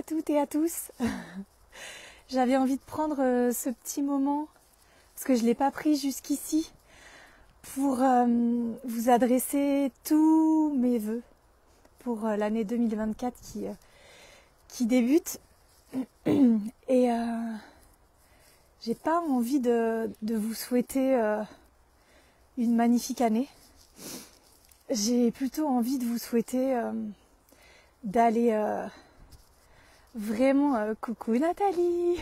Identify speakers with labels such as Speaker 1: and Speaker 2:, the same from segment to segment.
Speaker 1: à toutes et à tous. J'avais envie de prendre ce petit moment, parce que je ne l'ai pas pris jusqu'ici, pour vous adresser tous mes vœux pour l'année 2024 qui débute. Et j'ai pas envie de vous souhaiter une magnifique année. J'ai plutôt envie de vous souhaiter d'aller vraiment... coucou Nathalie.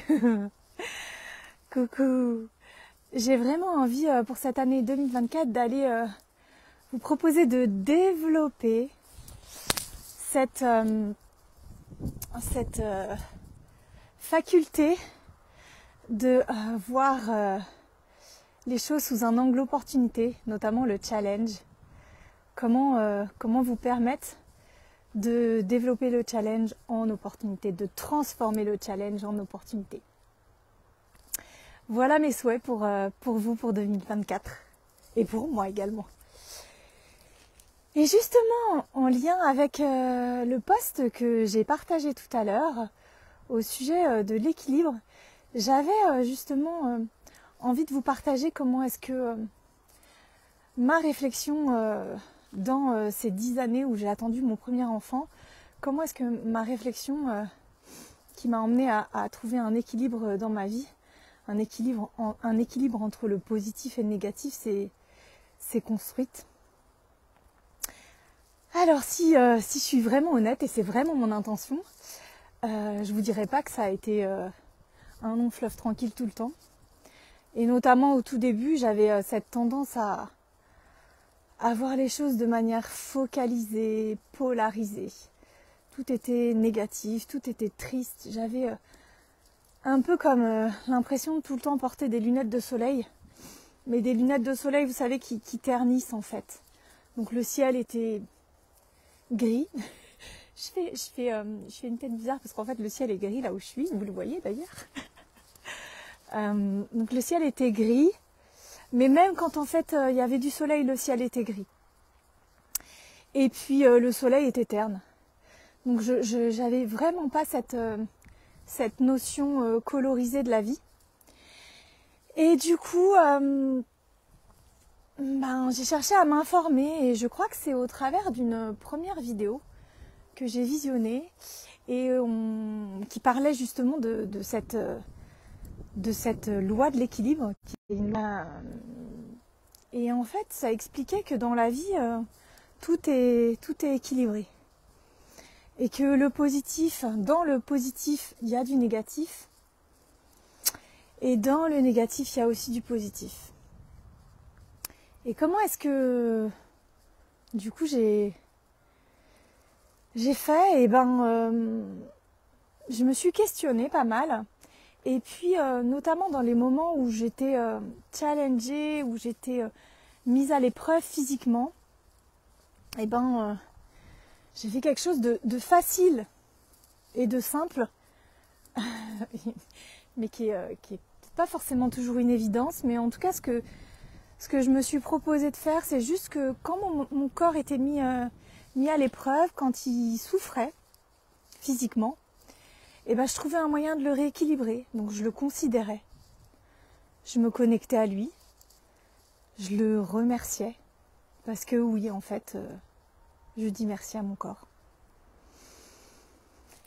Speaker 1: Coucou. J'ai vraiment envie pour cette année 2024 d'aller vous proposer de développer cette faculté de voir les choses sous un angle opportunité, notamment le challenge. Comment vous permettre de développer le challenge en opportunité, de transformer le challenge en opportunité. Voilà mes souhaits pour vous pour 2024 et pour moi également. Et justement, en lien avec le post que j'ai partagé tout à l'heure au sujet de l'équilibre, j'avais justement envie de vous partager comment est-ce que ma réflexion dans ces 10 années où j'ai attendu mon premier enfant, comment est-ce que ma réflexion qui m'a emmenée à trouver un équilibre dans ma vie, un équilibre entre le positif et le négatif, s'est construite. Alors si je suis vraiment honnête, et c'est vraiment mon intention, je vous dirais pas que ça a été un long fleuve tranquille tout le temps. Et notamment au tout début, j'avais cette tendance à voir les choses de manière focalisée, polarisée. Tout était négatif, tout était triste. J'avais un peu comme l'impression de tout le temps porter des lunettes de soleil. Mais des lunettes de soleil, vous savez, qui ternissent en fait. Donc le ciel était gris. je fais une tête bizarre parce qu'en fait le ciel est gris là où je suis. Vous le voyez d'ailleurs. Donc le ciel était gris. Mais même quand en fait il y avait du soleil, le ciel était gris. Et puis le soleil était terne. Donc j'avais vraiment pas cette notion colorisée de la vie. Et du coup, j'ai cherché à m'informer et je crois que c'est au travers d'une première vidéo que j'ai visionnée et qui parlait justement de cette loi de l'équilibre. Et en fait, ça expliquait que dans la vie, tout est équilibré. Et que dans le positif, il y a du négatif. Et dans le négatif, il y a aussi du positif. Et comment est-ce que, du coup, j'ai fait? Je me suis questionnée pas mal. Et puis, notamment dans les moments où j'étais challengée, où j'étais mise à l'épreuve physiquement, j'ai fait quelque chose de facile et de simple, mais qui est pas forcément toujours une évidence. Mais en tout cas, ce que je me suis proposé de faire, c'est juste que quand mon corps était mis à l'épreuve, quand il souffrait physiquement, je trouvais un moyen de le rééquilibrer. Donc je le considérais. Je me connectais à lui. Je le remerciais. Parce que oui, en fait, je dis merci à mon corps.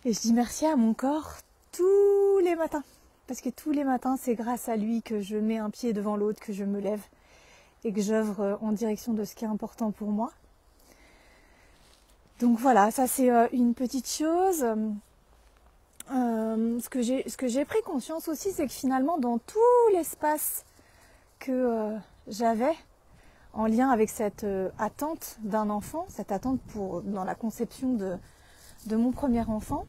Speaker 1: Et je dis merci à mon corps tous les matins. Parce que tous les matins, c'est grâce à lui que je mets un pied devant l'autre, que je me lève et que j'œuvre en direction de ce qui est important pour moi. Donc voilà, ça c'est une petite chose. Ce que j'ai pris conscience aussi, c'est que finalement, dans tout l'espace que j'avais en lien avec cette attente d'un enfant, cette attente dans la conception de mon premier enfant,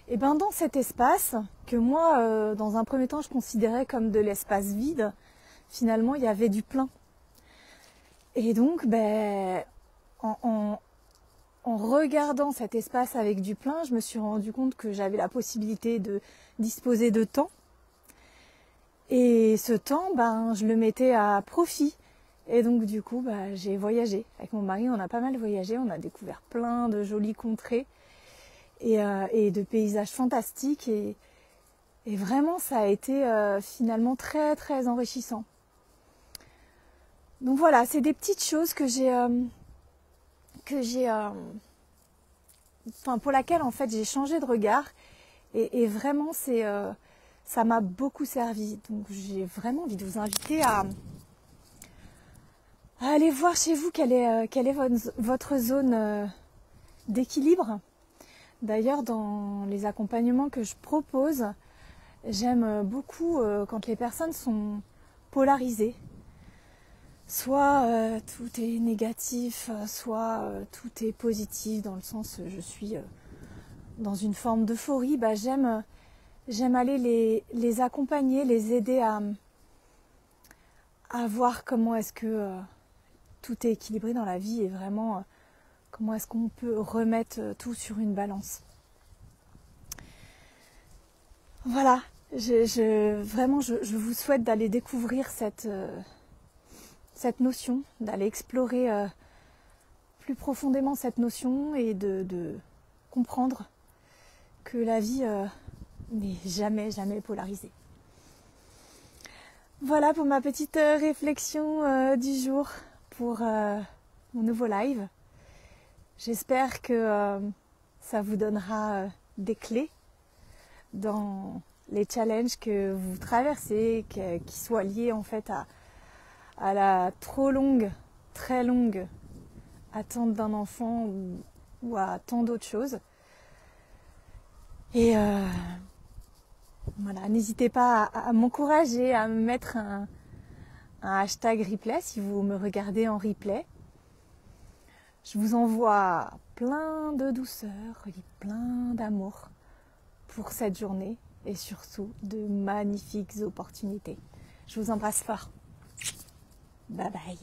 Speaker 1: et dans cet espace que moi, dans un premier temps, je considérais comme de l'espace vide, finalement, il y avait du plein. Et donc, en regardant cet espace avec du plein, je me suis rendu compte que j'avais la possibilité de disposer de temps. Et ce temps, je le mettais à profit. Et donc du coup, j'ai voyagé. Avec mon mari, on a pas mal voyagé, on a découvert plein de jolies contrées. et de paysages fantastiques. Et vraiment, ça a été finalement très très enrichissant. Donc voilà, c'est des petites choses pour laquelle en fait j'ai changé de regard. Et vraiment, ça m'a beaucoup servi. Donc j'ai vraiment envie de vous inviter à aller voir chez vous quelle est votre zone d'équilibre. D'ailleurs, dans les accompagnements que je propose, j'aime beaucoup quand les personnes sont polarisées. Soit tout est négatif, soit tout est positif, dans le sens je suis dans une forme d'euphorie. J'aime aller les accompagner, les aider à voir comment est-ce que tout est équilibré dans la vie et vraiment comment est-ce qu'on peut remettre tout sur une balance. Voilà, vraiment je vous souhaite d'aller découvrir cette notion, d'aller explorer plus profondément cette notion et de comprendre que la vie n'est jamais polarisée. Voilà pour ma petite réflexion du jour pour mon nouveau live. J'espère que ça vous donnera des clés dans les challenges que vous traversez, qui soient liés en fait à la très longue attente d'un enfant ou à tant d'autres choses. Et voilà, n'hésitez pas à m'encourager, à me mettre un hashtag replay si vous me regardez en replay. Je vous envoie plein de douceur et plein d'amour pour cette journée et surtout de magnifiques opportunités. Je vous embrasse fort. Bye bye.